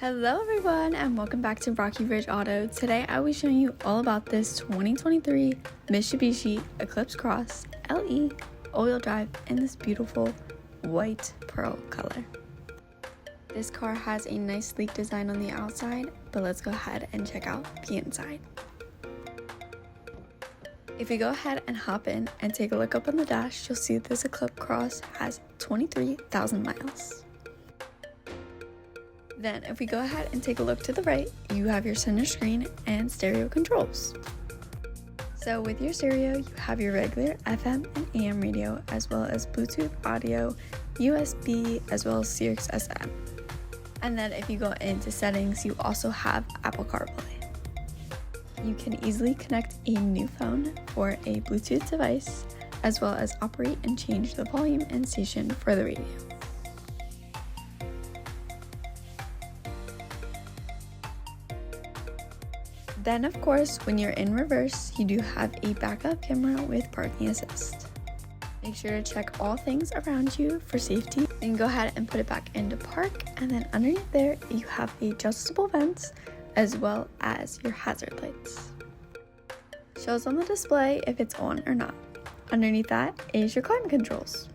Hello everyone and welcome back to Rocky Ridge Auto. Today I will be showing you all about this 2023 Mitsubishi Eclipse Cross LE all-wheel drive in this beautiful white pearl color. This car has a nice sleek design on the outside, but let's go ahead and check out the inside. If we go ahead and hop in and take a look up on the dash, you'll see that this Eclipse Cross has 23,000 miles. Then if we go ahead and take a look to the right, you have your center screen and stereo controls. So with your stereo, you have your regular FM and AM radio, as well as Bluetooth audio, USB, as well as Sirius XM. And then if you go into settings, you also have Apple CarPlay. You can easily connect a new phone for a Bluetooth device, as well as operate and change the volume and station for the radio. Then of course, when you're in reverse, you do have a backup camera with parking assist. Make sure to check all things around you for safety. Then go ahead and put it back into park, and then underneath there, you have adjustable vents as well as your hazard lights. Shows on the display if it's on or not. Underneath that is your climate controls.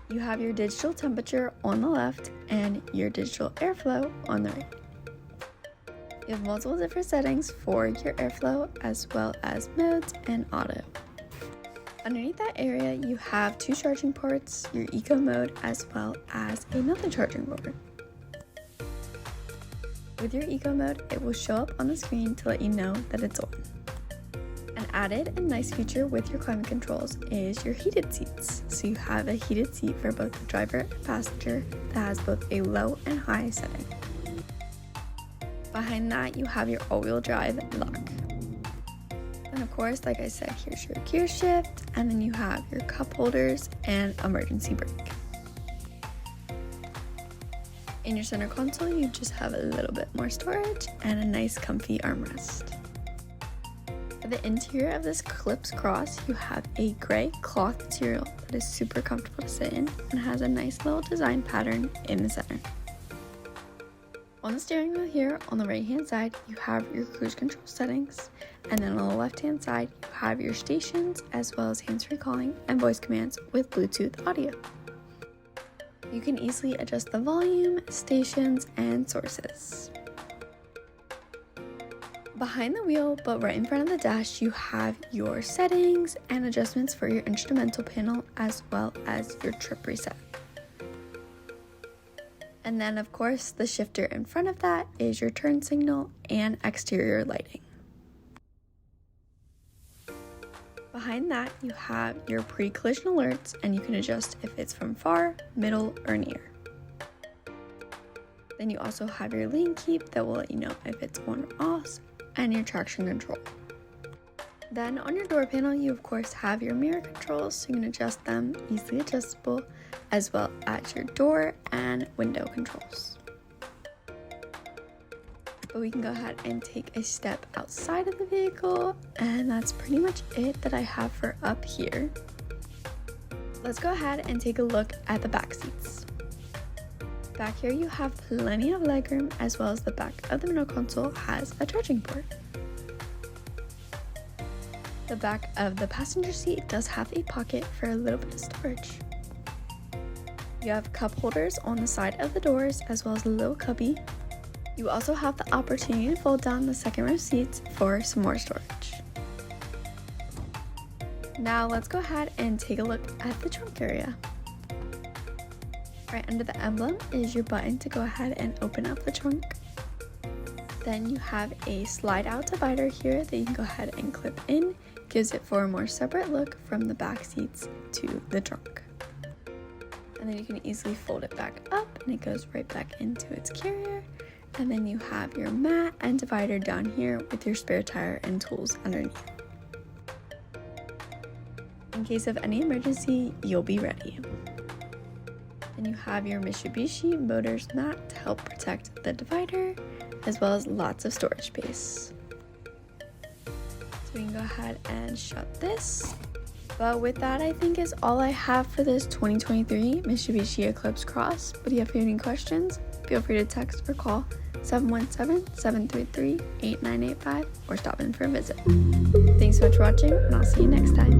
You have your digital temperature on the left and your digital airflow on the right. You have multiple different settings for your airflow as well as modes and auto. Underneath that area, you have two charging ports, your eco mode as well as another charging port. With your eco mode, it will show up on the screen to let you know that it's on. An added and nice feature with your climate controls is your heated seats. So you have a heated seat for both the driver and passenger that has both a low and high setting. Behind that, you have your all-wheel drive lock. And of course, like I said, here's your gear shift, and then you have your cup holders and emergency brake. In your center console, you just have a little bit more storage and a nice comfy armrest. For the interior of this Eclipse Cross, you have a gray cloth material that is super comfortable to sit in and has a nice little design pattern in the center. On the steering wheel here, on the right hand side, you have your cruise control settings, and then on the left hand side, you have your stations as well as hands-free calling and voice commands with Bluetooth audio. You can easily adjust the volume, stations, and sources. Behind the wheel, but right in front of the dash, you have your settings and adjustments for your instrumental panel as well as your trip reset. And then of course, the shifter in front of that is your turn signal and exterior lighting. Behind that, you have your pre-collision alerts, and you can adjust if it's from far, middle, or near. Then you also have your lane keep that will let you know if it's on or off, and your traction control. Then on your door panel, you of course have your mirror controls, so you can adjust them, easily adjustable, as well as your door and window controls. But we can go ahead and take a step outside of the vehicle, and that's pretty much it that I have for up here. Let's go ahead and take a look at the back seats. Back here you have plenty of legroom, as well as the back of the middle console has a charging port. The back of the passenger seat does have a pocket for a little bit of storage. You have cup holders on the side of the doors as well as a little cubby. You also have the opportunity to fold down the second row seats for some more storage. Now let's go ahead and take a look at the trunk area. Right under the emblem is your button to go ahead and open up the trunk. Then you have a slide out divider here that you can go ahead and clip in. Gives it for a more separate look from the back seats to the trunk. And then you can easily fold it back up and it goes right back into its carrier. And then you have your mat and divider down here with your spare tire and tools underneath. In case of any emergency, you'll be ready. Then you have your Mitsubishi Motors mat to help protect the divider, as well as lots of storage space. So we can go ahead and shut this. But with that, I think is all I have for this 2023 Mitsubishi Eclipse Cross. But if you have any questions, feel free to text or call 717-733-8985 or stop in for a visit. Thanks so much for watching, and I'll see you next time.